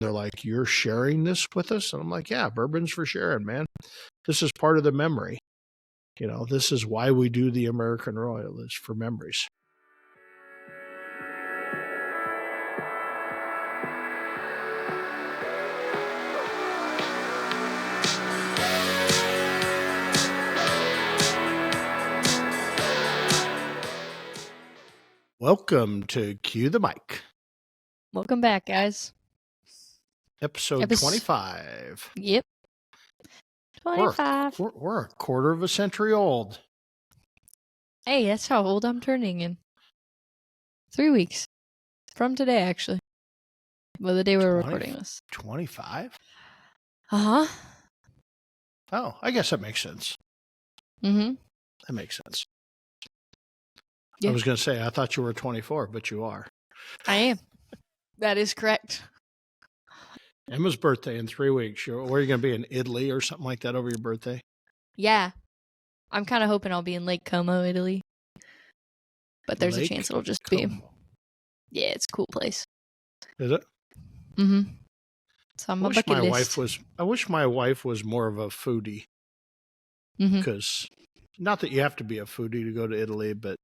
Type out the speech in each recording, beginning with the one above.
they're like, "You're sharing this with us?" And I'm like, "Yeah, bourbon's for sharing, man. This is part of the memory. This is why we do the American Royal, is for memories." Welcome to Cue the Mic. Welcome back, guys. Episode 25. Yep. 25. We're a quarter of a century old. Hey, that's how old I'm turning in 3 weeks. From today, actually. Well, the day we're recording this. 25? Uh-huh. Oh, I guess that makes sense. Mm-hmm. That makes sense. Yeah. I was going to say, I thought you were 24, but you are. I am. That is correct. Emma's birthday in 3 weeks. Where are you going to be, in Italy or something like that over your birthday? Yeah. I'm kind of hoping I'll be in Lake Como, Italy. But there's a chance it'll just be. Yeah, it's a cool place. Is it? Mm-hmm. So I'm a bucket list. I wish my wife was more of a foodie. Because, not that you have to be a foodie to go to Italy, but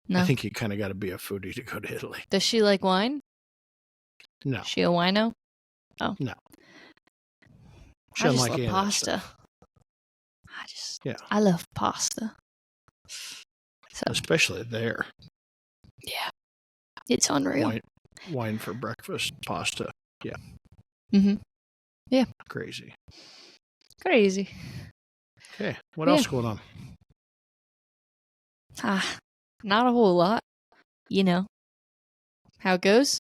no. I think you kind of got to be a foodie to go to Italy. Does she like wine? No. Is she a wino? Oh. No. She doesn't like pasta. I love pasta. So. Especially there. Yeah. It's unreal. Wine for breakfast, pasta. Yeah. Mm-hmm. Yeah. Crazy. Okay. What else going on? Not a whole lot. You know how it goes.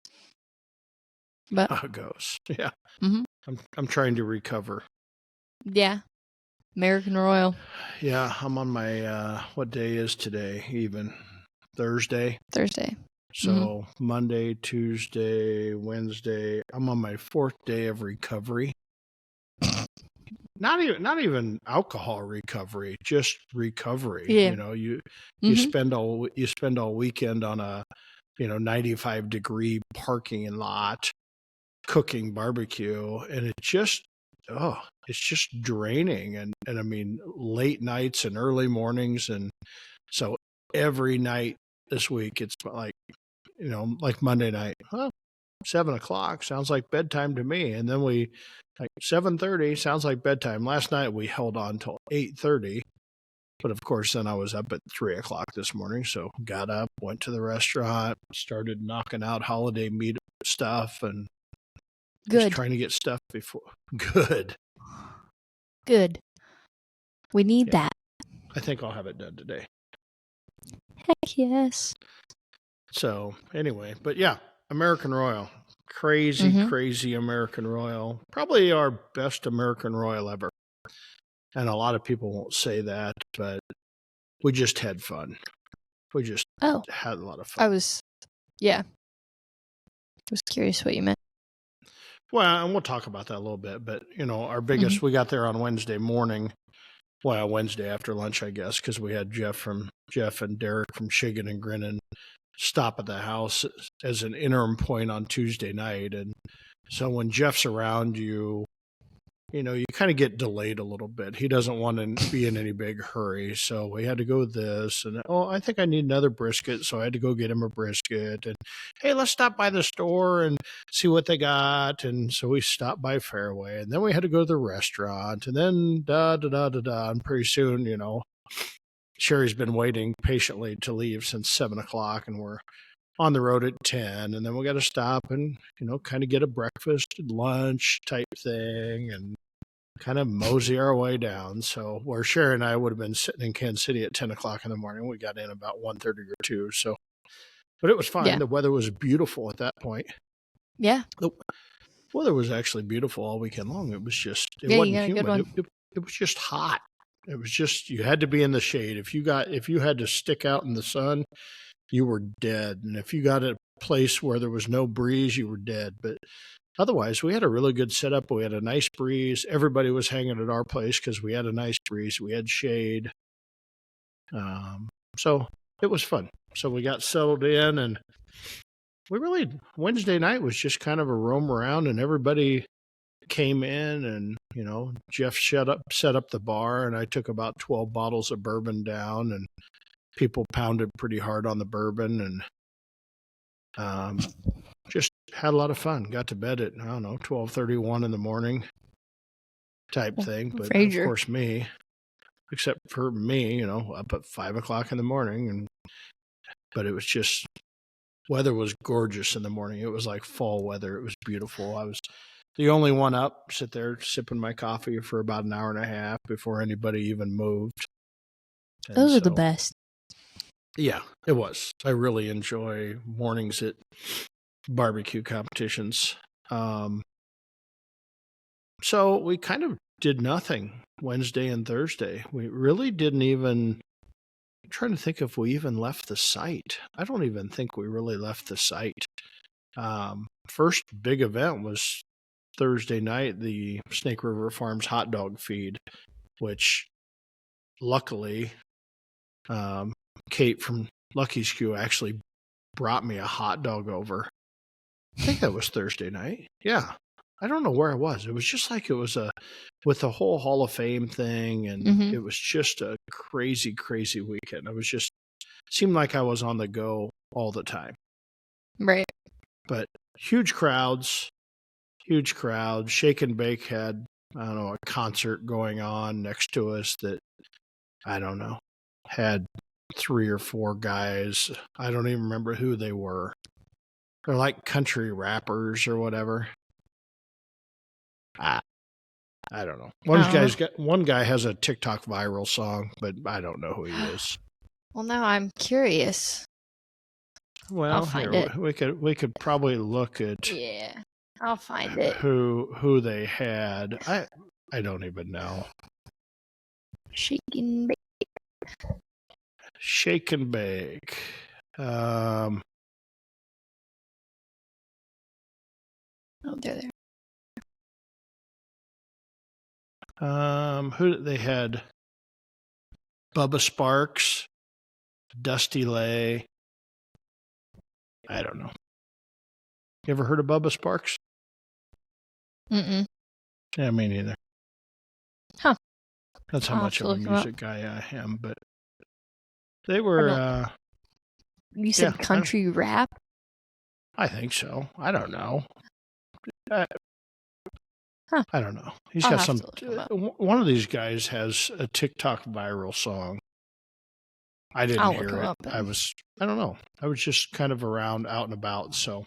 But how it goes. Yeah. Mm-hmm. I'm trying to recover. Yeah. American Royal. Yeah, I'm on my what day is today? Even Thursday. So Monday, Tuesday, Wednesday. I'm on my 4th day of recovery. Not even alcohol recovery, just recovery. Yeah. You spend all weekend on a 95-degree parking lot cooking barbecue, and it's just draining, and I mean late nights and early mornings, and so every night this week it's like like Monday night, 7:00 sounds like bedtime to me, and then we 7:30 sounds like bedtime. Last night we held on till 8:30, but of course then I was up at 3:00 this morning, so got up, went to the restaurant, started knocking out holiday meat stuff, and just trying to get stuff before. Good. We need that. I think I'll have it done today. Heck yes. So anyway, but yeah, American Royal. Crazy American Royal. Probably our best American Royal ever. And a lot of people won't say that, but we just had fun. We just had a lot of fun. I was curious what you meant. Well, and we'll talk about that a little bit, but our biggest, we got there on Wednesday morning. Well, Wednesday after lunch, I guess, because we had Jeff and Derek from Shiggin and Grinnin stop at the house as an interim point on Tuesday night. And so when Jeff's around you kind of get delayed a little bit. He doesn't want to be in any big hurry. So we had to go with this. And, I think I need another brisket. So I had to go get him a brisket. And, hey, let's stop by the store and see what they got. And so we stopped by Fairway. And then we had to go to the restaurant. And then And pretty soon, Sherry's been waiting patiently to leave since 7:00. And we're on the road at 10, and then we got to stop and, kind of get a breakfast and lunch type thing and kind of mosey our way down. So where Sherry and I would have been sitting in Kansas City at 10:00 in the morning, we got in about 1:30 or 2. So, but it was fine. Yeah. The weather was beautiful at that point. Yeah. The weather was actually beautiful all weekend long. It was just, it wasn't humid. It was just hot. It was just, you had to be in the shade. If you had to stick out in the sun, you were dead. And if you got a place where there was no breeze, you were dead. But otherwise, we had a really good setup. We had a nice breeze. Everybody was hanging at our place because we had a nice breeze. We had shade. So it was fun. So we got settled in, and Wednesday night was just kind of a roam around, and everybody came in, and Jeff set up the bar, and I took about 12 bottles of bourbon down, and people pounded pretty hard on the bourbon, and just had a lot of fun. Got to bed at 12:31 in the morning type thing. But of course except for me, up at 5 o'clock in the morning, but it was just, weather was gorgeous in the morning. It was like fall weather. It was beautiful. I was the only one up, sit there sipping my coffee for about an hour and a half before anybody even moved. And those are the best. Yeah, it was. I really enjoy mornings at barbecue competitions. So we kind of did nothing Wednesday and Thursday. We really didn't even, I'm trying to think if we even left the site. I don't even think we really left the site. First big event was Thursday night, the Snake River Farms hot dog feed, which luckily Kate from Lucky Skew actually brought me a hot dog over. I think that was Thursday night. Yeah. I don't know where it was. It was just like it was with the whole Hall of Fame thing, and it was just a crazy, crazy weekend. It was just, seemed like I was on the go all the time. Right. But huge crowds. Shake and Bake had, a concert going on next to us that, had 3 or 4 guys. I don't even remember who they were. They're like country rappers or whatever. I don't know. One guy has a TikTok viral song, but I don't know who he is. Well, now I'm curious. Well, I'll find it. We could probably look at. Yeah, I'll find it. Who they had? I don't even know. Shake and Bake. Shake and Bake. Oh, they're there. Who they had? Bubba Sparks, Dusty Lay. I don't know. You ever heard of Bubba Sparks? Mm-mm. Yeah, me neither. Huh. That's how much of a music guy I am, but they were... you said country rap? I think so. I don't know. I don't know. He's got some... One of these guys has a TikTok viral song. I didn't hear it. I don't know. I was just kind of around, out and about, so...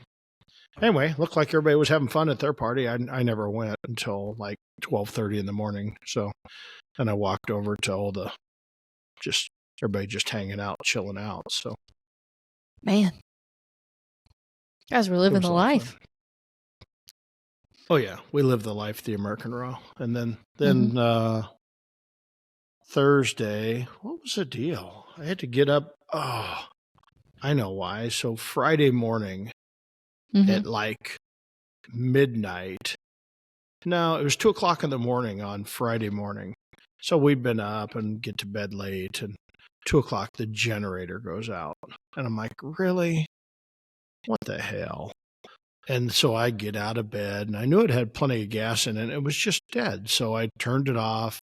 Anyway, looked like everybody was having fun at their party. I never went until like 12:30 in the morning. So, and I walked over to all everybody just hanging out, chilling out. So, man, you guys were living the life. Oh yeah, we lived the life, the American Raw. And then Thursday, what was the deal? I had to get up. Oh, I know why. So Friday morning. At like midnight. No, it was 2:00 in the morning on Friday morning. So we'd been up and get to bed late, and 2:00 the generator goes out. And I'm like, really? What the hell? And so I get out of bed, and I knew it had plenty of gas in it. It was just dead. So I turned it off,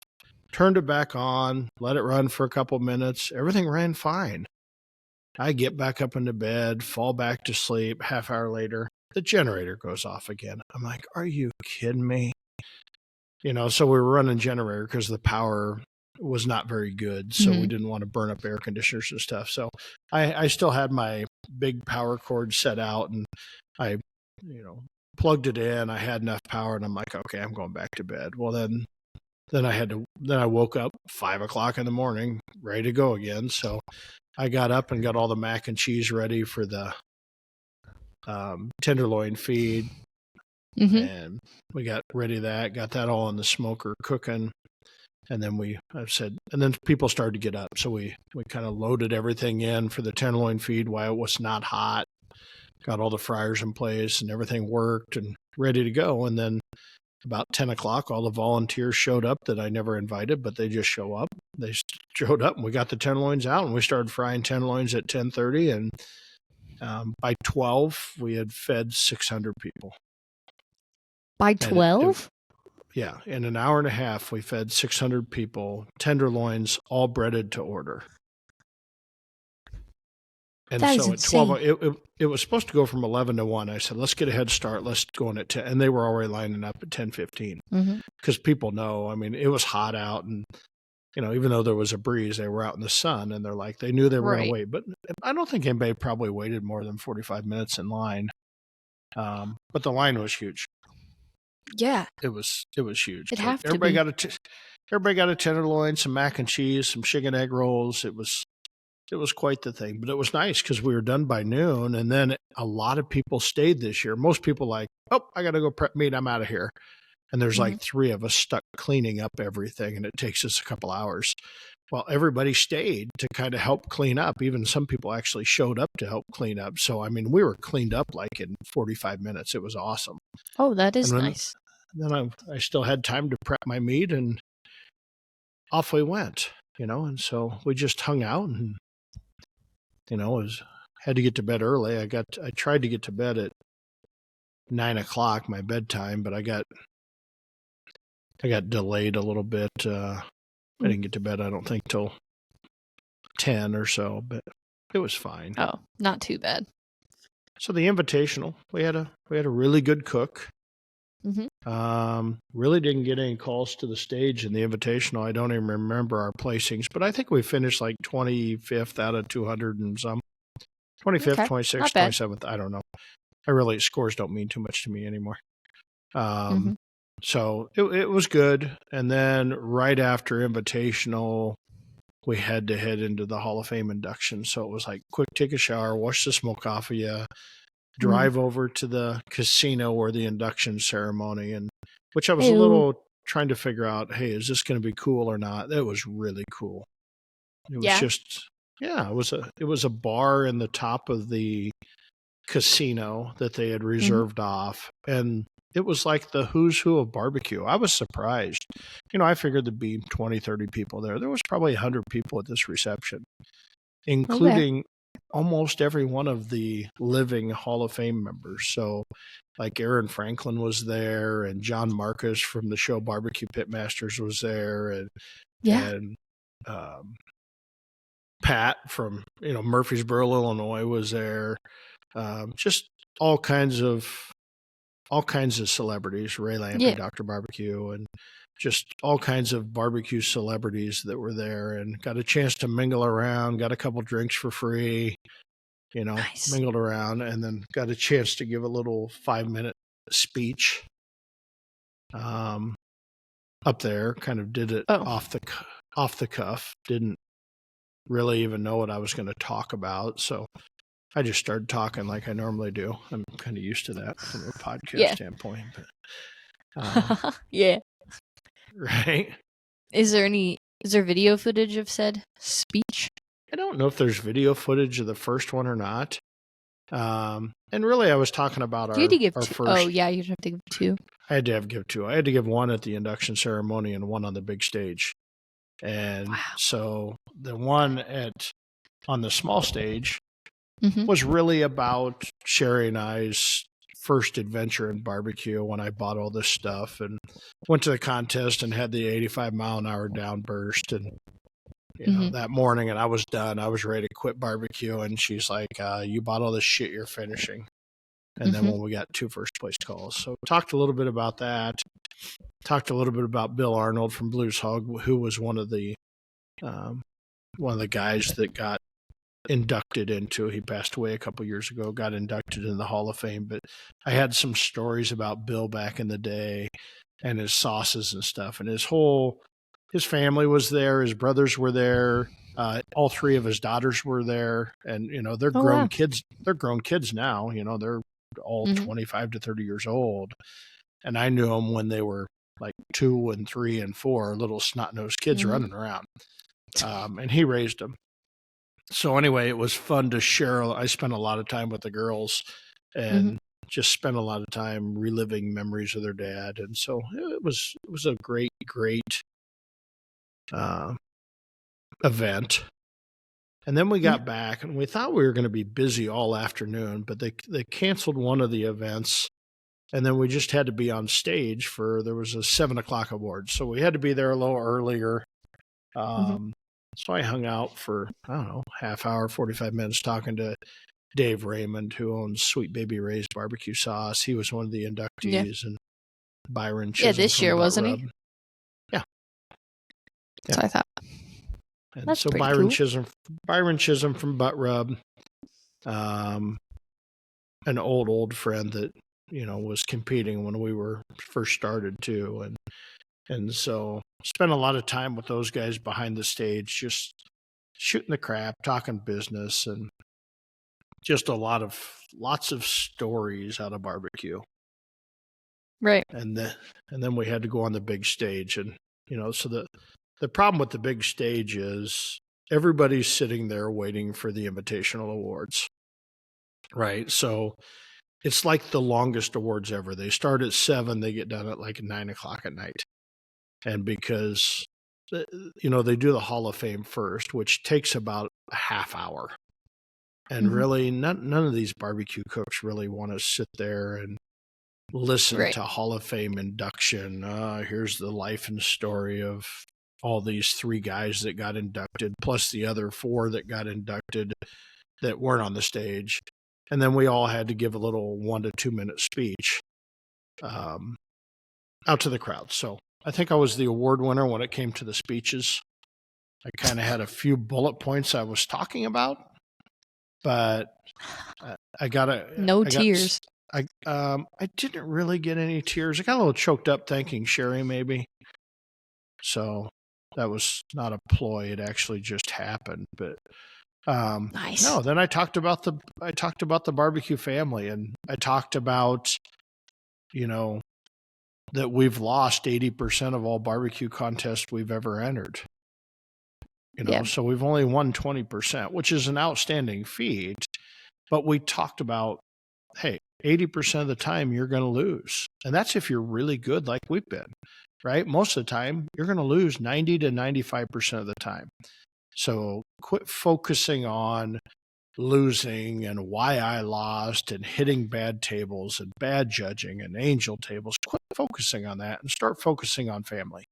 turned it back on, let it run for a couple minutes. Everything ran fine. I get back up into bed, fall back to sleep. Half hour later, the generator goes off again. I'm like, are you kidding me? So we were running generator because the power was not very good. So we didn't want to burn up air conditioners and stuff. So I still had my big power cord set out, and I, plugged it in. I had enough power, and I'm like, okay, I'm going back to bed. Well, then I woke up 5:00 in the morning, ready to go again. So I got up and got all the mac and cheese ready for the tenderloin feed, and we got ready got that all in the smoker cooking, and then and then people started to get up, so we kind of loaded everything in for the tenderloin feed while it was not hot, got all the fryers in place, and everything worked and ready to go. And then about 10:00, all the volunteers showed up that I never invited, but they just show up. They showed up, and we got the tenderloins out, and we started frying tenderloins at 10:30, and By 12, we had fed 600 people. By And 12? Yeah, in an hour and a half, we fed 600 people tenderloins, all breaded to order. And That is so at 12, insane. it was supposed to go from 11 to 1. I said, let's get a head start. Let's go in at 10. And they were already lining up at 10:15 because people know. I mean, it was hot out, and even though there was a breeze, they were out in the sun, and they knew they were going to Right. wait. But I don't think anybody probably waited more than 45 minutes in line. But the line was huge. Yeah. It was huge. It'd But have to everybody be. everybody got a tenderloin, some mac and cheese, some chicken egg rolls. It was quite the thing, but it was nice because we were done by noon, and then a lot of people stayed this year. Most people I got to go prep meat. I'm out of here. And there's like 3 of us stuck cleaning up everything, and it takes us a couple hours. Well, everybody stayed to kind of help clean up. Even some people actually showed up to help clean up. So, I mean, we were cleaned up like in 45 minutes. It was awesome. Oh, that is And nice. then I still had time to prep my meat, and off we went, and so we just hung out and, had to get to bed early. I tried to get to bed at 9:00, my bedtime, but I got delayed a little bit. I didn't get to bed, I don't think, till 10 or so, but it was fine. Oh, not too bad. So the invitational, we had a really good cook. Really didn't get any calls to the stage in the invitational. I don't even remember our placings, but I think we finished like 25th out of 200 and some. 25th, Okay. 26th, 27th. I don't know. Scores don't mean too much to me anymore. So it was good. And then right after invitational, we had to head into the Hall of Fame induction. So it was like, quick, take a shower, wash the smoke off of you, drive over to the casino where the induction ceremony, and which I was a little trying to figure out, hey, is this going to be cool or not? It was really cool. It was just, it was a bar in the top of the casino that they had reserved off. And it was like the who's who of barbecue. I was surprised. I figured there'd be 20, 30 people there. There was probably 100 people at this reception, including almost every one of the living Hall of Fame members. So like Aaron Franklin was there, and John Marcus from the show Barbecue Pitmasters was there, and Pat from Murfreesboro, Illinois was there. Just all kinds of celebrities, Ray Lampe, Dr. Barbecue, and just all kinds of barbecue celebrities that were there, and got a chance to mingle around, got a couple drinks for free, Nice. mingled around, and then got a chance to give a little 5-minute speech up there. Kind of did it off the cuff. Didn't really even know what I was going to talk about, so I just started talking like I normally do. I'm kind of used to that from a podcast standpoint. But, right. Is there video footage of said speech? I don't know if there's video footage of the first one or not. And really, I was talking about our first. Oh, yeah, you'd have to give 2. I had to give 2. I had to give 1 at the induction ceremony and 1 on the big stage. And so the one on the small stage was really about Sherry and I's first adventure in barbecue, when I bought all this stuff and went to the contest and had the 85-mile-an-hour downburst, and that morning, and I was done. I was ready to quit barbecue, and she's like, you bought all this shit, you're finishing. And then when we got 2 first place calls. So talked a little bit about that. Talked a little bit about Bill Arnold from Blues Hog, who was one of the guys that got inducted into. He passed away a couple years ago, got inducted in the Hall of Fame. But I had some stories about Bill back in the day and his sauces and stuff. And his family was there. His brothers were there. All 3 of his daughters were there. And, they're grown kids. They're grown kids now. They're all 25 to 30 years old. And I knew them when they were like 2 and 3 and 4, little snot-nosed kids running around. And he raised them. So anyway, it was fun to share. I spent a lot of time with the girls and just spent a lot of time reliving memories of their dad. And so it was a great event. And then we got back, and we thought we were going to be busy all afternoon, but they canceled one of the events, and then we just had to be on stage there was a 7:00 award, so we had to be there a little earlier. So I hung out for, I don't know, half hour, 45 minutes talking to Dave Raymond, who owns Sweet Baby Ray's barbecue sauce. He was one of the inductees, and Byron Chisholm. Yeah, this year, wasn't he? Yeah. That's what I thought. And That's so pretty Byron Chisholm from Butt Rub, an old friend that, was competing when we were first started too. And so spent a lot of time with those guys behind the stage, just shooting the crap, talking business, and just lots of stories out of barbecue. Right. And then we had to go on the big stage, and so the problem with the big stage is everybody's sitting there waiting for the Invitational Awards, right? So it's like the longest awards ever. They start at 7, they get done at like 9:00 at night. And because, they do the Hall of Fame first, which takes about a half hour. And really, none of these barbecue cooks really want to sit there and listen to Hall of Fame induction. Here's the life and story of all these 3 guys that got inducted, plus the other 4 that got inducted that weren't on the stage. And then we all had to give a little 1 to 2 minute speech out to the crowd. So I think I was the award winner when it came to the speeches. I kind of had a few bullet points I was talking about, but I got tears. I didn't really get any tears. I got a little choked up thanking Sherry, maybe. So that was not a ploy. It actually just happened. But nice. No, then I talked about the barbecue family, and I talked about, that we've lost 80% of all barbecue contests we've ever entered. So we've only won 20%, which is an outstanding feat. But we talked about, hey, 80% of the time you're going to lose. And that's if you're really good like we've been, right? Most of the time you're going to lose 90 to 95% of the time. So quit focusing on losing and why I lost and hitting bad tables and bad judging and angel tables. Quit focusing on that and start focusing on family.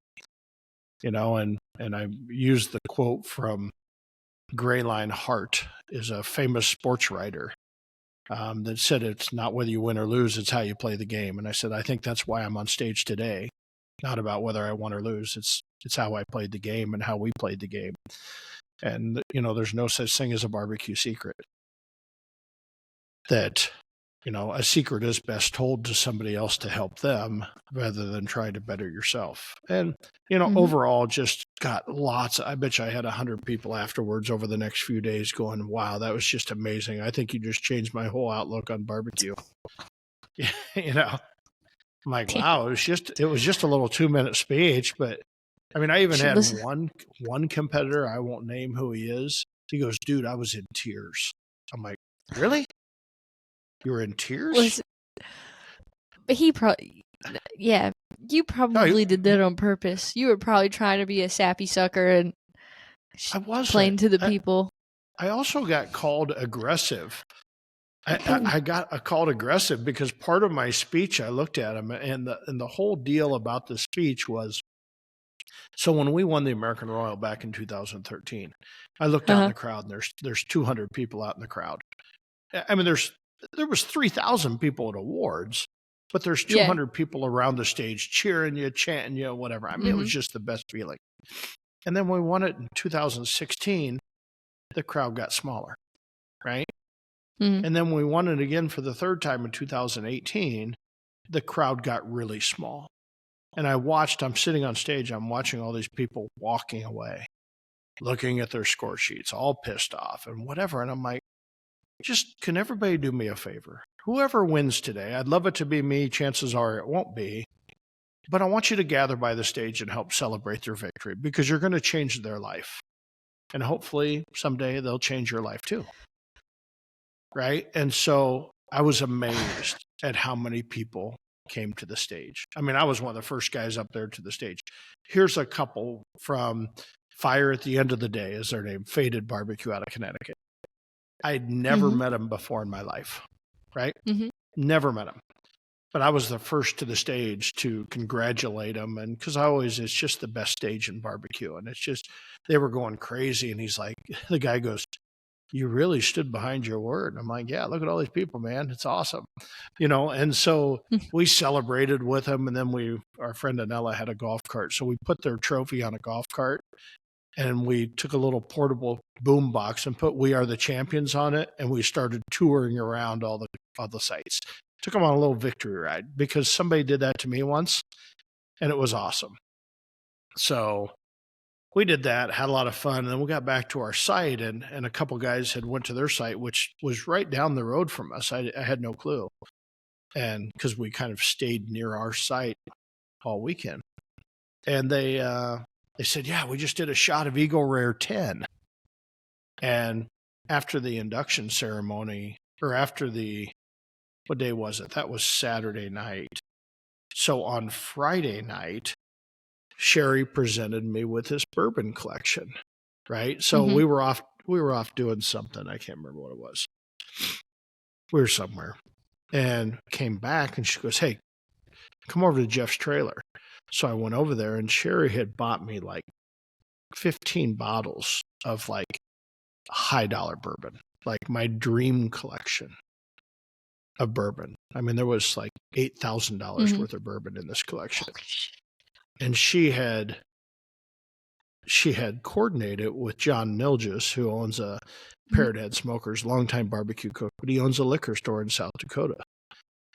And I used the quote from Grayline Hart, is a famous sports writer, that said, it's not whether you win or lose, it's how you play the game. And I said, I think that's why I'm on stage today. Not about whether I won or lose. It's how I played the game and how we played the game. And, there's no such thing as a barbecue secret. That, a secret is best told to somebody else to help them rather than try to better yourself. And, overall, just got I bet you I had 100 people afterwards over the next few days going, wow, that was just amazing. I think you just changed my whole outlook on barbecue. I'm like, wow, it was just a little 2-minute speech, but I mean, I even had one competitor, I won't name who he is. He goes, dude, I was in tears. I'm like, really? You were in tears? But he probably, you probably did that on purpose. You were probably trying to be a sappy sucker and playing to the people. I also got called aggressive. I got called aggressive because part of my speech, I looked at him, and the whole deal about the speech was, so when we won the American Royal back in 2013, I looked out in the crowd, and there's 200 people out in the crowd. I mean, there was 3,000 people at awards, but there's 200 people around the stage cheering you, chanting you, whatever. I mean, it was just the best feeling. And then when we won it in 2016, the crowd got smaller, right? And then when we won it again for the 3rd time in 2018, the crowd got really small. And I'm sitting on stage, I'm watching all these people walking away, looking at their score sheets, all pissed off and whatever. And I'm like, can everybody do me a favor? Whoever wins today, I'd love it to be me. Chances are it won't be. But I want you to gather by the stage and help celebrate their victory, because you're going to change their life. And hopefully someday they'll change your life too. Right? And so I was amazed at how many people came to the stage. I mean, I was one of the first guys up there to the stage. Here's a couple from Fire at the End of the Day is their name, Faded Barbecue out of Connecticut. I'd never met them before in my life, right? Never met them. But I was the first to the stage to congratulate them. And because it's just the best stage in barbecue. And it's just, they were going crazy. And he's like, the guy goes, you really stood behind your word. And I'm like, yeah, look at all these people, man. It's awesome. And so we celebrated with them. And then our friend Anella had a golf cart. So we put their trophy on a golf cart. And we took a little portable boom box and put "We Are the Champions" on it, and we started touring around all the sites. Took them on a little victory ride because somebody did that to me once, and it was awesome. So we did that, had a lot of fun, and then we got back to our site, and a couple guys had went to their site, which was right down the road from us. I had no clue, and because we kind of stayed near our site all weekend, and they said, yeah, we just did a shot of Eagle Rare 10. And after the induction ceremony, or what day was it? That was Saturday night. So on Friday night, Sherry presented me with his bourbon collection, right? So we were off doing something. I can't remember what it was. We were somewhere and came back and she goes, hey, come over to Jeff's trailer. So I went over there and Sherry had bought me like 15 bottles of like high dollar bourbon, like my dream collection of bourbon. I mean, there was like $8,000 worth of bourbon in this collection. And she had coordinated with John Milges, who owns a Parrot Head Smokers, longtime barbecue cook, but he owns a liquor store in South Dakota.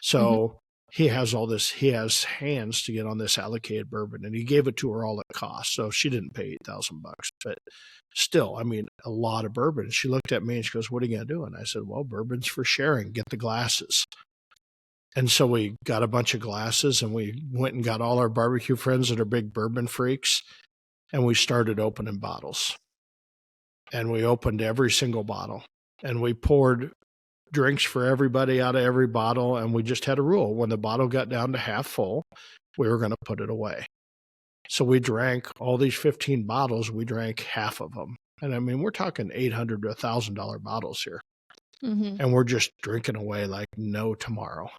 So he has all this, he has hands to get on this allocated bourbon, and he gave it to her all at cost. So she didn't pay $8,000, but still, I mean, a lot of bourbon. She looked at me and she goes, what are you going to do? And I said, well, bourbon's for sharing. Get the glasses. And so we got a bunch of glasses and we went and got all our barbecue friends that are big bourbon freaks. And we started opening bottles. And we opened every single bottle. And we poured drinks for everybody out of every bottle. And we just had a rule. When the bottle got down to half full, we were going to put it away. So we drank all these 15 bottles. We drank half of them. And I mean, we're talking $800 to $1,000 bottles here. And we're just drinking away like no tomorrow.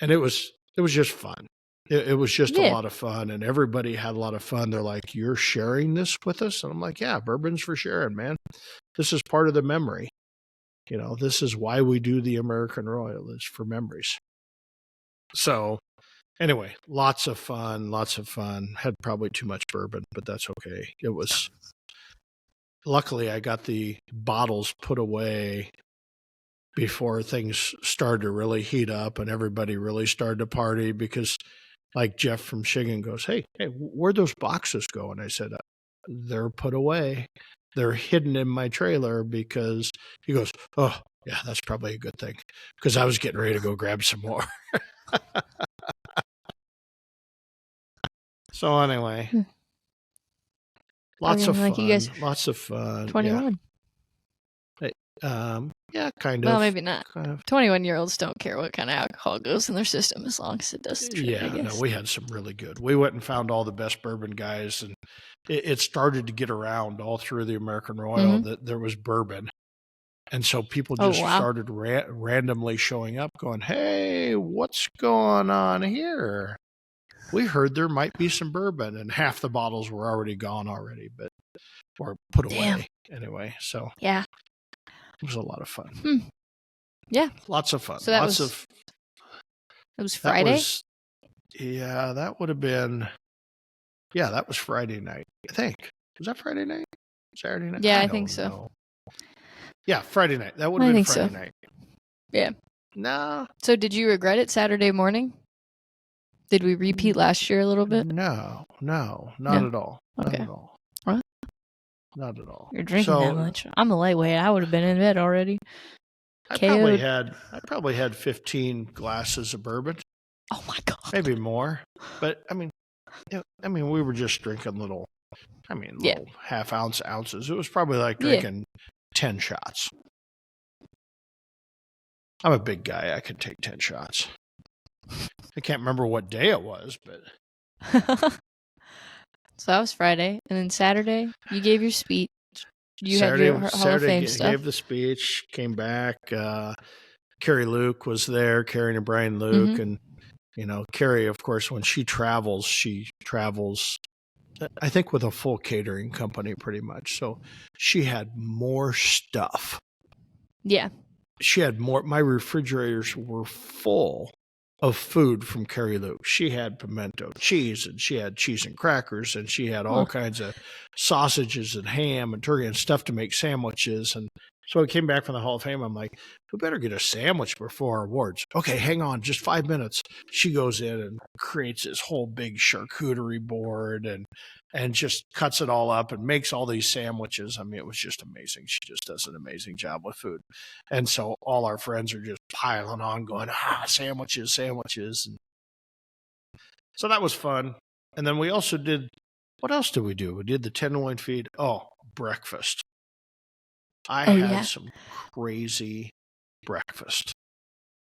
And it was just fun. It was just a lot of fun, and everybody had a lot of fun. They're like, you're sharing this with us? And I'm like, yeah, bourbon's for sharing, man. This is part of the memory. This is why we do the American Royal, is for memories. So anyway, lots of fun. Had probably too much bourbon, but that's okay. Luckily I got the bottles put away before things started to really heat up and everybody really started to party, because like Jeff from Shiggin goes, hey, where'd those boxes go? And I said, they're put away. They're hidden in my trailer, because he goes, oh, yeah, that's probably a good thing, because I was getting ready to go grab some more. So anyway, lots of fun. You guys, lots of fun. 21. Yeah, kind of. Well, maybe not. 21-year-olds don't care what kind of alcohol goes in their system as long as it does the trick, I guess. No, we had some really good. We went and found all the best bourbon guys, and it started to get around all through the American Royal that there was bourbon. And so people just started randomly showing up going, hey, what's going on here? We heard there might be some bourbon, and half the bottles were already gone already, or put away anyway. So yeah. It was a lot of fun. Yeah. Lots of fun. So that it was Friday? That would have been, that was Friday night, I think. Was that Friday night? Saturday night? Yeah, I think so. Know. Yeah, Friday night. That would have been Friday night. Yeah. No. So did you regret it Saturday morning? Did we repeat last year a little bit? No, not at all. Okay. Not at all. What? Not at all. You're drinking that much. I'm a lightweight. I would have been in bed already. I probably had 15 glasses of bourbon. Oh my God. Maybe more. But I mean, we were just drinking little half ounces. It was probably like drinking 10 shots. I'm a big guy. I could take 10 shots. I can't remember what day it was, but So that was Friday. And then Saturday, you gave your speech. You had your Hall of Fame stuff. Gave the speech, came back. Carrie Luke was there, Carrie and Brian Luke. And, Carrie, of course, when she travels, I think, with a full catering company pretty much. So she had more stuff. Yeah. She had more. My refrigerators were full of food from Carrie Luke. She had pimento cheese, and she had cheese and crackers, and she had all kinds of sausages and ham and turkey and stuff to make sandwiches. And so I came back from the Hall of Fame. I'm like, we better get a sandwich before our awards. Okay, hang on, just 5 minutes. She goes in and creates this whole big charcuterie board and just cuts it all up and makes all these sandwiches. I mean, it was just amazing. She just does an amazing job with food. And so all our friends are just piling on going, sandwiches. And so that was fun. And then we also did, what else did we do? We did the Tenderloin feed. Oh, breakfast. I had some crazy breakfast.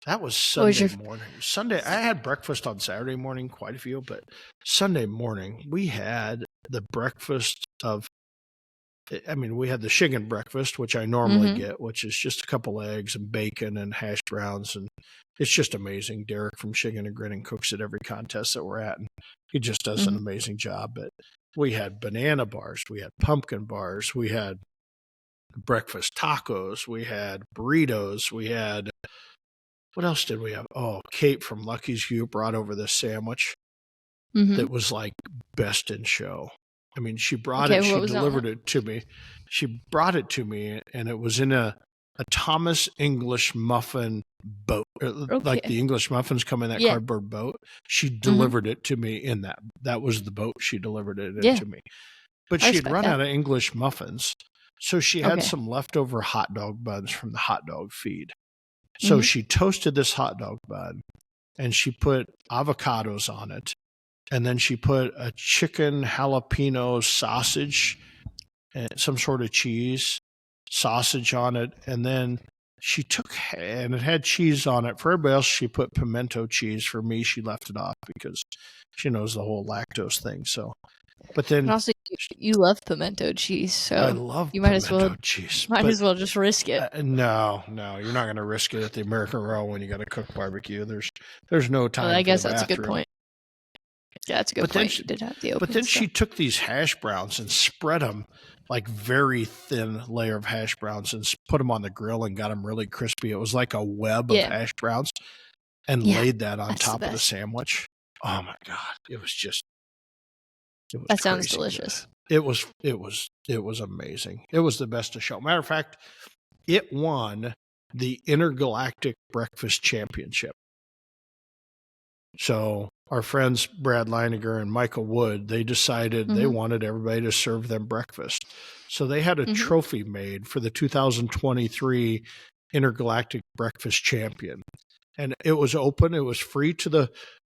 That was Sunday morning. Sunday, I had breakfast on Saturday morning, quite a few, but Sunday morning, we had the breakfast of, we had the Shigan breakfast, which I normally get, which is just a couple eggs and bacon and hash browns. And it's just amazing. Derek from Shigan and Grinning cooks at every contest that we're at, and he just does an amazing job. But we had banana bars, we had pumpkin bars, we had breakfast tacos, we had burritos, we had, what else did we have? Oh, Kate from Lucky's You brought over this sandwich that was like best in show. I mean, she brought it, she delivered it to me. She brought it to me, and it was in a Thomas English muffin boat. Like the English muffins come in that cardboard boat. She delivered it to me in that. That was the boat she delivered it into me. But she had run out of English muffins. So she had some leftover hot dog buns from the hot dog feed. So she toasted this hot dog bun, and she put avocados on it. And then she put a chicken jalapeno sausage and some sort of cheese sausage on it. And then she took, and it had cheese on it. For everybody else, she put pimento cheese. For me, she left it off because she knows the whole lactose thing. So, but then. And also, you love pimento cheese. So I love you might pimento cheese. Might as well just risk it. No, you're not going to risk it at the American Row when you got to cook barbecue. There's no time. I guess that's a good point. Yeah, that's a good point. She did have the open But then stuff. she took these hash browns and spread them, like very thin layer of hash browns, and put them on the grill and got them really crispy. It was like a web of hash browns, and laid that on top of the sandwich. Oh my God. It was that sounds delicious. It was amazing. It was the best of show. Matter of fact, it won the Intergalactic Breakfast Championship. So our friends Brad Leininger and Michael Wood, they decided they wanted everybody to serve them breakfast. So they had a trophy made for the 2023 Intergalactic Breakfast Champion. And it was open. It was free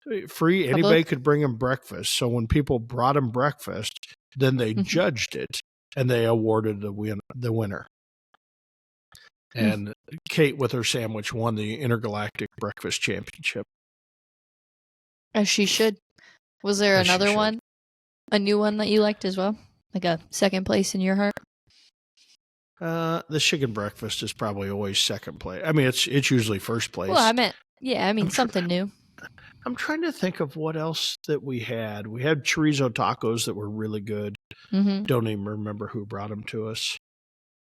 Anybody could bring them breakfast. So when people brought them breakfast, then they judged it and they awarded the winner. And Kate with her sandwich won the Intergalactic Breakfast Championship. As she should. Was there another one? A new one that you liked as well? Like a second place in your heart? The chicken breakfast is probably always second place. I mean, it's usually first place. Well, I meant something new. I'm trying to think of what else that we had. We had chorizo tacos that were really good. Don't even remember who brought them to us.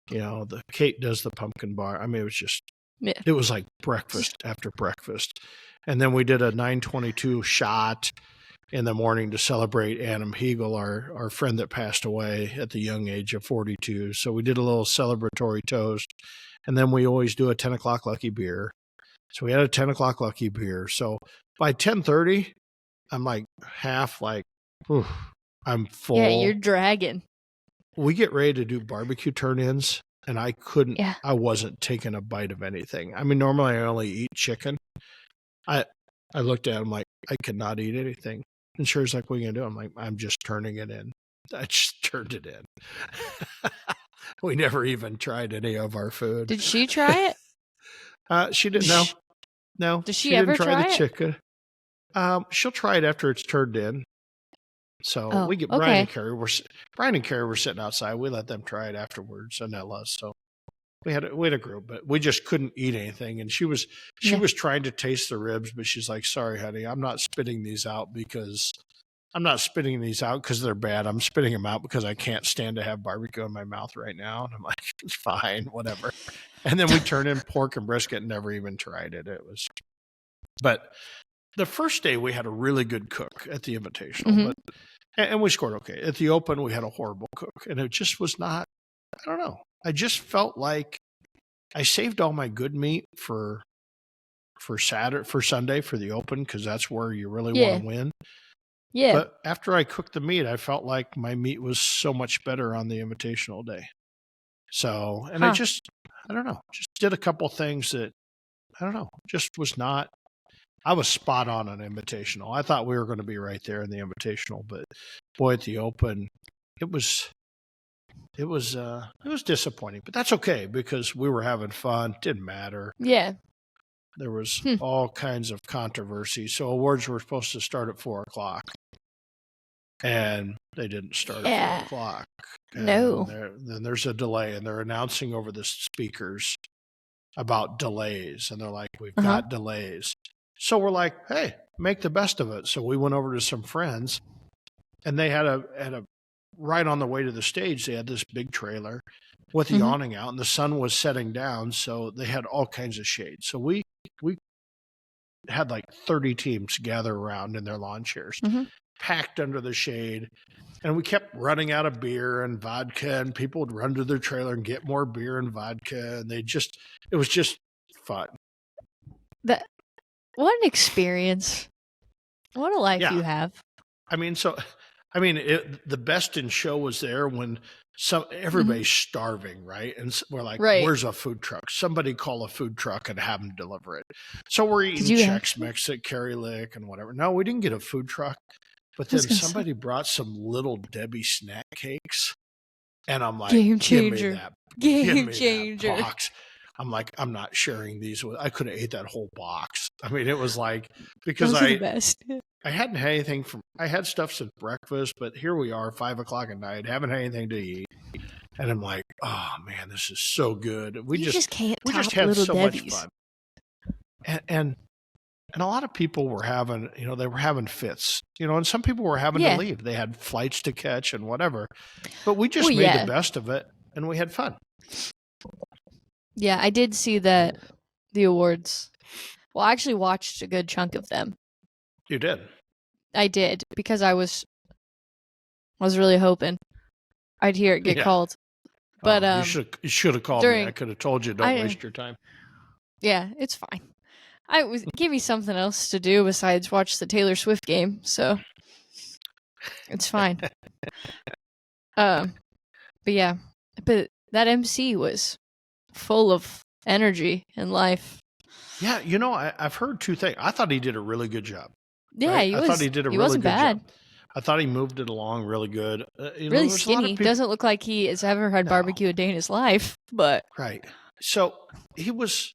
The Kate does the pumpkin bar. I mean, it was just, it was like breakfast after breakfast. And then we did a 922 shot in the morning to celebrate Adam Hegel, our friend that passed away at the young age of 42. So we did a little celebratory toast. And then we always do a 10 o'clock lucky beer. So we had a 10 o'clock lucky beer. So by 10:30, I'm like I'm full. Yeah, you're dragging. We get ready to do barbecue turn-ins, and I wasn't taking a bite of anything. I mean, normally I only eat chicken. I looked at him like, I could not eat anything. And Sherry's like, what are you going to do? I'm like, I'm just turning it in. I just turned it in. We never even tried any of our food. Did she try it? She didn't know. No. Does she ever didn't try the it? chicken. She'll try it after it's turned in. So we get okay. Brian and Carrie were sitting outside. We let them try it afterwards, and that was so. We had a group, but we just couldn't eat anything. And she was trying to taste the ribs, but she's like, "Sorry, honey, I'm not spitting these out because they're bad. I'm spitting them out because I can't stand to have barbecue in my mouth right now." And I'm like, "It's fine, whatever." And then we turned in pork and brisket and never even tried it. But the first day we had a really good cook at the Invitational, and we scored okay. At the Open, we had a horrible cook, and it just was not. I don't know. I just felt like I saved all my good meat for Sunday for the Open because that's where you really want to win. Yeah. But after I cooked the meat, I felt like my meat was so much better on the Invitational day. So, and I don't know, just did a couple things that I don't know, just was not. I was spot on Invitational. I thought we were going to be right there in the Invitational, but boy, at the Open, it was disappointing, but that's okay because we were having fun. Didn't matter. Yeah. There was all kinds of controversy. So awards were supposed to start at 4:00, and they didn't start at 4:00. No. Then there's a delay, and they're announcing over the speakers about delays, and they're like, "We've got delays." So we're like, "Hey, make the best of it." So we went over to some friends, and they had a right on the way to the stage, they had this big trailer with the awning out, and the sun was setting down, so they had all kinds of shade. So we had like 30 teams gather around in their lawn chairs, packed under the shade, and we kept running out of beer and vodka, and people would run to their trailer and get more beer and vodka, and it was just fun. What an experience. What a life you have. The best in show was there when everybody's starving, right? And we're like, "Where's a food truck? Somebody call a food truck and have them deliver it." So we're eating Chex Mix at Carrie Lick and whatever. No, we didn't get a food truck, but then somebody brought some Little Debbie snack cakes, and I'm like, "Game changer, give me that box." I'm like, "I'm not sharing these with." I could have ate that whole box. I mean, it was like because the best. I hadn't had anything I had stuff since breakfast, but here we are, 5:00 at night, haven't had anything to eat. And I'm like, "Oh man, this is so good." We just had Little so Debbie's. much fun. And a lot of people were having, they were having fits, and some people were having to leave. They had flights to catch and whatever. But we just made the best of it, and we had fun. Yeah, I did see the awards. Well, I actually watched a good chunk of them. You did? I did, because I was really hoping I'd hear it get called. But you should have called me. I could have told you, don't waste your time. Yeah, it's fine. Give me something else to do besides watch the Taylor Swift game, so it's fine. But that MC was full of energy and life. Yeah, I've heard two things. I thought he did a really good job. Yeah, right? I thought he did a really good bad. job. I thought he moved it along really good. Really skinny. Doesn't look like he has ever had barbecue a day in his life, but right. So he was.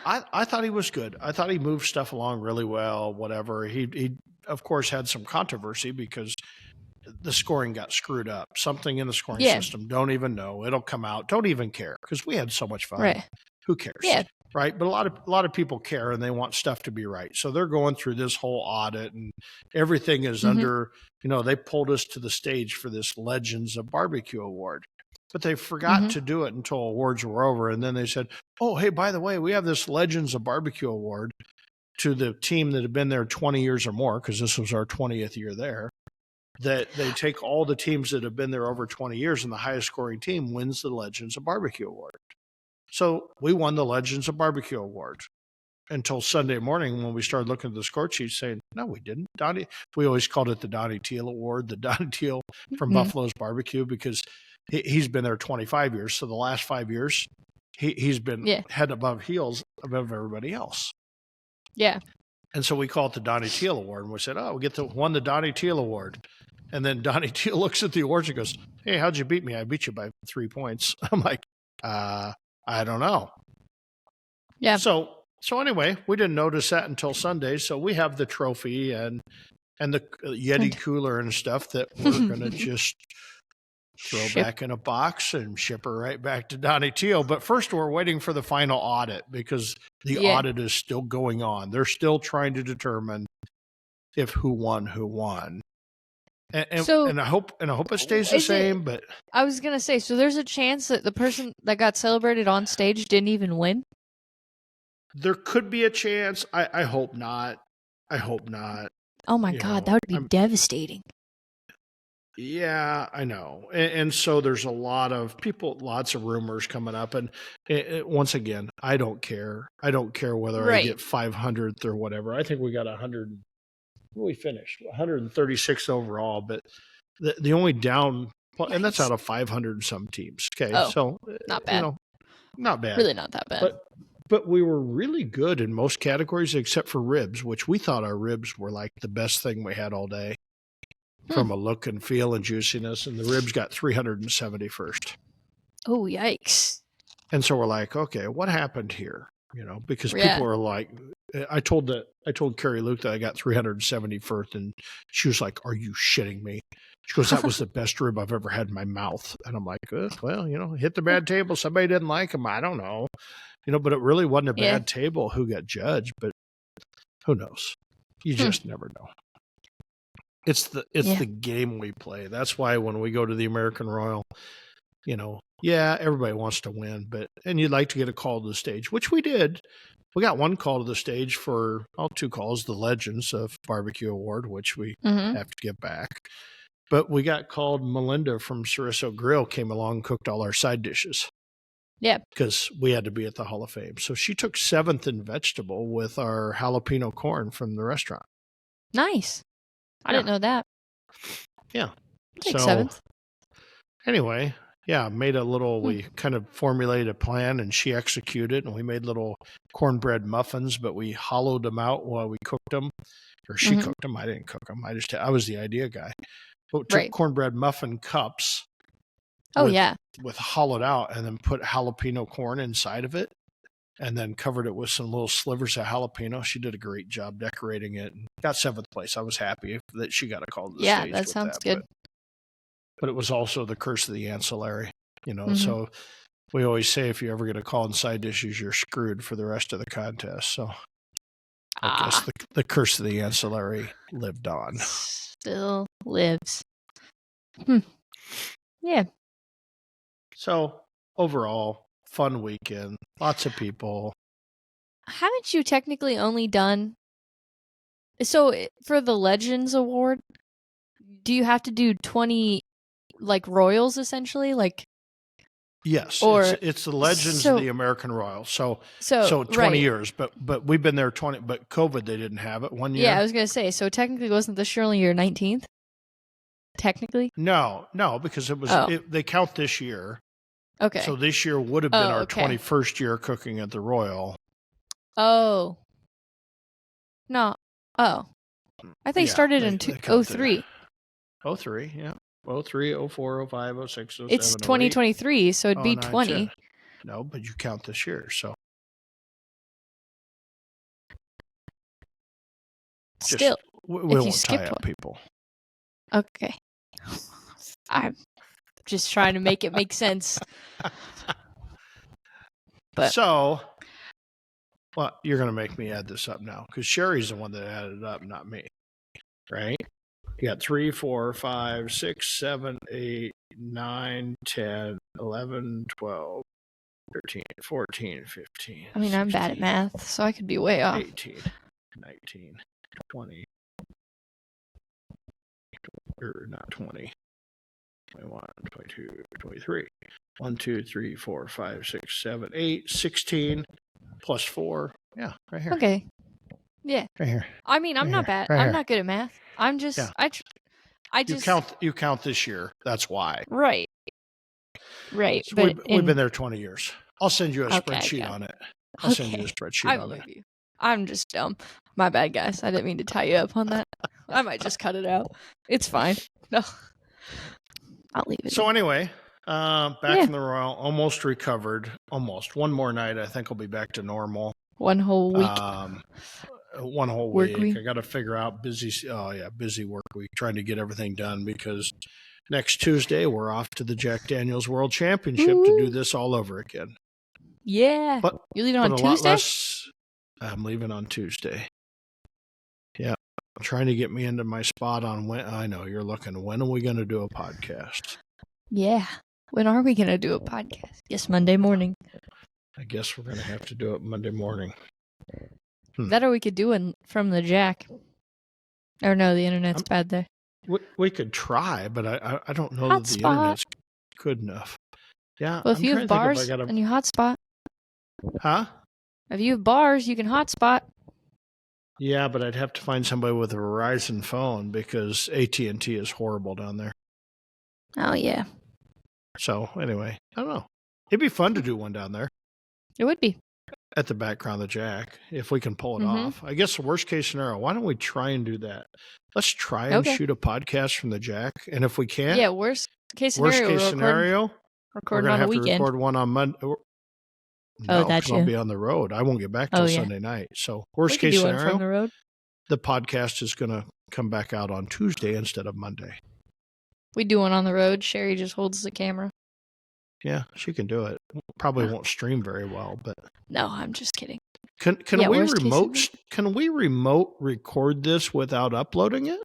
I thought he was good. I thought he moved stuff along really well. Whatever. He of course had some controversy because the scoring got screwed up. Something in the scoring system. Don't even know. It'll come out. Don't even care because we had so much fun. Right. Who cares? Yeah. Right. But a lot of people care and they want stuff to be right. So they're going through this whole audit and everything is under, they pulled us to the stage for this Legends of Barbecue Award, but they forgot to do it until awards were over. And then they said, "Oh, hey, by the way, we have this Legends of Barbecue Award to the team that had been there 20 years or more." Cause this was our 20th year there. That they take all the teams that have been there over 20 years and the highest scoring team wins the Legends of Barbecue Award. So we won the Legends of Barbecue Award until Sunday morning when we started looking at the score sheet saying, "No, we didn't." We always called it the Donnie Teal Award, the Donnie Teal from Buffalo's Barbecue, because he's been there 25 years. So the last 5 years, he's been head above heels above everybody else. Yeah. And so we call it the Donnie Teal Award. And we said, "Oh, we won the Donnie Teal Award." And then Donnie Teal looks at the awards and goes, "Hey, how'd you beat me?" "I beat you by 3 points." I'm like, I don't know. Yeah. So anyway, we didn't notice that until Sunday. So we have the trophy and and the Yeti cooler and stuff that we're going to just throw back in a box and ship her right back to Donnie Teal. But first, we're waiting for the final audit because the audit is still going on. They're still trying to determine if who won. And I hope it stays the same. But I was gonna say, so there's a chance that the person that got celebrated on stage didn't even win. There could be a chance. I hope not. Oh my God, that would be devastating. Yeah, I know. And so there's a lot of lots of rumors coming up. And once again, I don't care. I don't care whether I get 500th or whatever. I think we got 100. We finished 136 overall. But the only down, and that's out of 500 and some teams. Okay, so not bad. Not bad. Really not that bad. But we were really good in most categories except for ribs, which we thought our ribs were like the best thing we had all day. From a look and feel and juiciness, and the ribs got 371st. Oh, yikes. And so we're like, okay, what happened here? Because people are like, I told Carrie Luke that I got 371st, and she was like, are you shitting me? She goes, that was the best rib I've ever had in my mouth. And I'm like, well, hit the bad table. Somebody didn't like them. I don't know. But it really wasn't a bad table who got judged, but who knows? You just never know. It's the game we play. That's why when we go to the American Royal, everybody wants to win, and you'd like to get a call to the stage, which we did. We got one call to the stage for 2 calls, the Legends of Barbecue Award, which we have to get back. But we got called. Melinda from Ceriso Grill came along and cooked all our side dishes. Yeah. Because we had to be at the Hall of Fame. So she took 7th in vegetable with our jalapeno corn from the restaurant. Nice. I didn't know that. Yeah. Take 7th. Anyway, made a little, we kind of formulated a plan and she executed, and we made little cornbread muffins, but we hollowed them out while we cooked them. Or she cooked them. I didn't cook them. I was the idea guy. But took cornbread muffin cups. With hollowed out, and then put jalapeno corn inside of it. And then covered it with some little slivers of jalapeno. She did a great job decorating it and got 7th place. I was happy that she got a call to the stage. Yeah, that sounds good. But it was also the curse of the ancillary, So we always say if you ever get a call in side dishes, you're screwed for the rest of the contest. So I guess the curse of the ancillary lived on. Still lives. Yeah. So overall, fun weekend. Lots of people. Haven't you technically only done... So, for the Legends Award, do you have to do 20, Royals, essentially? Yes. Or it's the Legends of the American Royal. So 20 years. But we've been there 20... But COVID, they didn't have it 1 year. Yeah, I was going to say. So, technically, wasn't this only your 19th? Technically? No, because it was... they count this year. Okay. So this year would have been our 21st year cooking at the Royal. Oh. No. Oh. I think it started in 03. 03, yeah. 03, 04, 05, 06, 07, It's 2023, so it'd be 20. No, but you count this year, so. Still, we won't tie up people. Okay. I'm just trying to make it make sense. But you're going to make me add this up now because Sherry's the one that added it up, not me. Right? You got 3, 4, 5, 6, 7, 8, 9, 10, 11, 12, 13, 14, 15. I mean, 16, I'm bad at math, so I could be way off. 18, 19, 20. Or not 20. 21, 22, 23. 1, 2, 3, 4, 5, 6, 7, 8, 16 plus 4. Yeah, right here. Okay. Yeah. Right here. I mean, I'm not bad. I'm not good at math. I'm just I just you count this year. That's why. Right. Right. So we've been there 20 years. I'll send you a spreadsheet on it. I'll send you a spreadsheet on it. You. I'm just dumb. My bad, guys. I didn't mean to tie you up on that. I might just cut it out. It's fine. No. I'll leave it. So anyway, back from the Royal, almost recovered. Almost. One more night, I think I'll be back to normal. One whole week. one whole Work week. week? I got to figure out busy work week, trying to get everything done because next Tuesday we're off to the Jack Daniels World Championship to do this all over again. Yeah. But You're leaving but on a lot Tuesday? less. I'm leaving on Tuesday. Yeah, trying to get me into my spot on when. I know you're looking. When are we going to do a podcast? Yeah. When are we going to do a podcast? Yes, Monday morning. I guess we're going to have to do it Monday morning. That or we could do it from the Jack. Or no, the internet's bad there. We could try, but I don't know that the Hotspot. internet's good enough. Yeah, Well, if I'm you trying have to think bars if I got and you hotspot. Huh? If you have bars, you can hotspot. Yeah, but I'd have to find somebody with a Verizon phone because AT&T is horrible down there. Oh, yeah. So anyway, I don't know. It'd be fun to do one down there It would be. at the background of the Jack if we can pull it off. I guess the worst case scenario, why don't we try and do that? Let's try and shoot a podcast from the Jack. And if we can't, yeah, worst case scenario, we're recording going to on a have to weekend. record one on Monday. No, that's I'll be on the road. I won't get back till Sunday night. So worst case do scenario, one from the road. The podcast is going to come back out on Tuesday instead of Monday. We do one on the road. Sherry just holds the camera. Yeah, she can do it. Probably won't stream very well, but no, I'm just kidding. Can we remote? Can we remote record this without uploading it?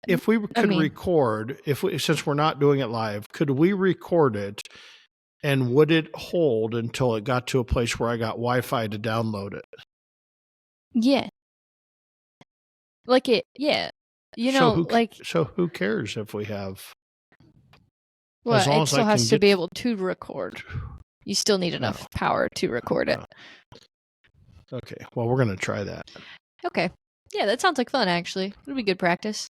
If we could record, since we're not doing it live, could we record it? And would it hold until it got to a place where I got Wi-Fi to download it? Yeah. Yeah. So who cares if we have? Well, it still has to be able to record. You still need enough power to record it. Okay. Well, we're going to try that. Okay. Yeah, that sounds like fun, actually. It'll be good practice.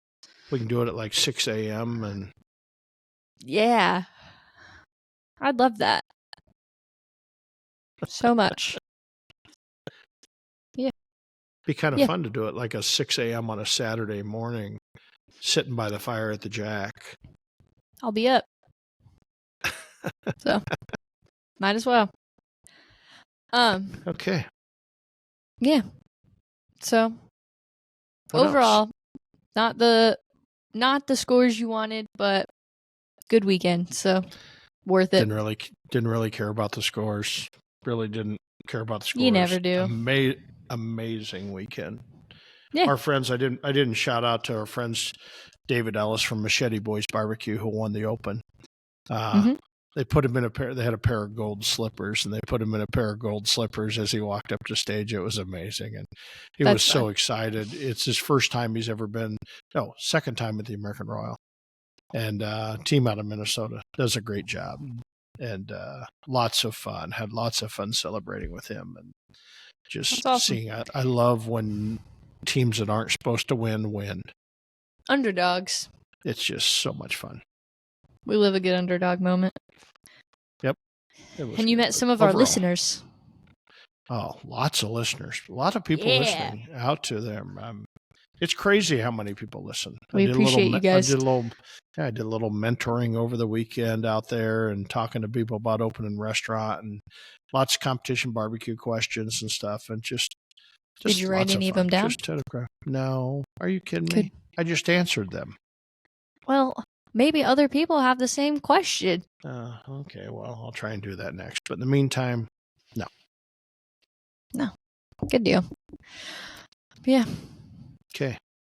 We can do it at like 6 a.m. and. Yeah. I'd love that. So much. Yeah. Be kind of fun to do it like a 6 a.m. on a Saturday morning, sitting by the fire at the Jack. I'll be up. So, might as well. Okay. Yeah. So, What overall, not the scores you wanted, but good weekend. So, worth it. Didn't really care about the scores. Really didn't care about the scores. You never do. Amazing weekend. Yeah. Our friends, I didn't shout out to our friends David Ellis from Machete Boys Barbecue who won the Open. They put him in they had a pair of gold slippers, and they put him in a pair of gold slippers as he walked up to stage. It was amazing. And he was so excited. It's his first time he's ever been, second time at the American Royal. And team out of Minnesota does a great job. And lots of fun. Had lots of fun celebrating with him. And just seeing, I love when teams that aren't supposed to win. Underdogs. It's just so much fun. We live a good underdog moment. Yep. And you met some of our listeners. Oh, lots of listeners. A lot of people listening out to them. It's crazy how many people listen. We appreciate you guys. I did a little mentoring over the weekend out there and talking to people about opening a restaurant and lots of competition barbecue questions and stuff. And just did you write any of them down? No. Are you kidding me? I just answered them. Well, maybe other people have the same question. Okay. Well, I'll try and do that next. But in the meantime, no. No. Good deal. Yeah. Okay.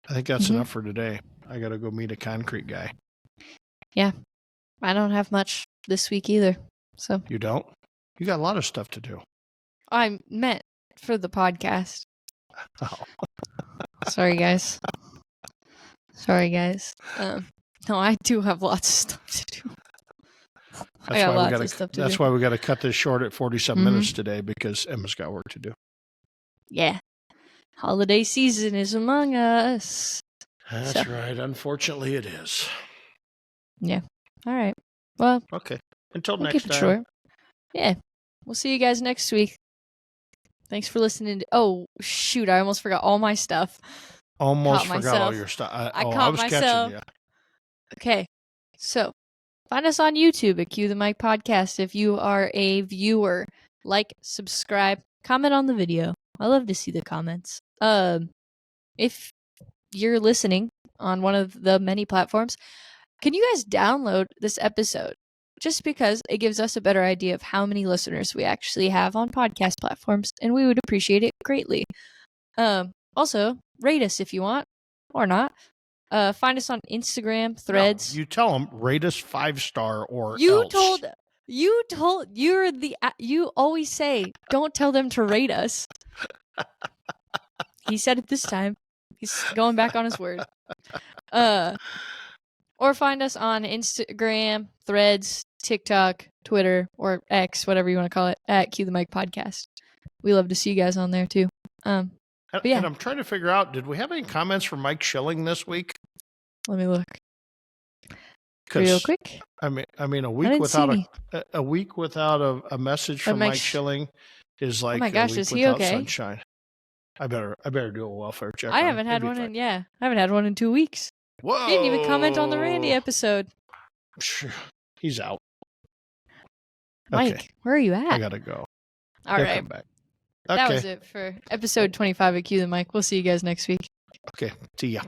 I think that's enough for today. I got to go meet a concrete guy. Yeah. I don't have much this week either. So You don't? You got a lot of stuff to do. I meant for the podcast. Oh. Sorry, guys. No, I do have lots of stuff to do. That's why we got to cut this short at 47 minutes today because Emma's got work to do. Yeah. Holiday season is among us. That's right. Unfortunately, it is. Yeah. All right. Well. Okay. Until next keep it time. Short. Yeah. We'll see you guys next week. Thanks for listening. Oh, shoot. I almost forgot all my stuff. Almost forgot all your stuff. I was catching you. Okay. So, find us on YouTube at Cue the Mic Podcast if you are a viewer. Like, subscribe, comment on the video. I love to see the comments. If you're listening on one of the many platforms, can you guys download this episode? Just because it gives us a better idea of how many listeners we actually have on podcast platforms, and we would appreciate it greatly. Also, rate us if you want, or not. Find us on Instagram, Threads. No, you tell them, rate us 5-star or You else. you always say, don't tell them to rate us. He said it this time. He's going back on his word. Or find us on Instagram, Threads, TikTok, Twitter, or X, whatever you want to call it, at Cue the Mic Podcast. We love to see you guys on there too. But yeah. And I'm trying to figure out, did we have any comments from Mike Schilling this week? Let me look real quick. I mean, a week without a message from Mike Schilling is like, oh my gosh, is he okay? Sunshine. I better do a welfare check. I haven't had one in 2 weeks. Whoa! He didn't even comment on the Randy episode. He's out. Mike, okay. Where are you at? I gotta go. All right. Come back. Okay. That was it for episode 25 of Cue the Mic. We'll see you guys next week. Okay. See ya.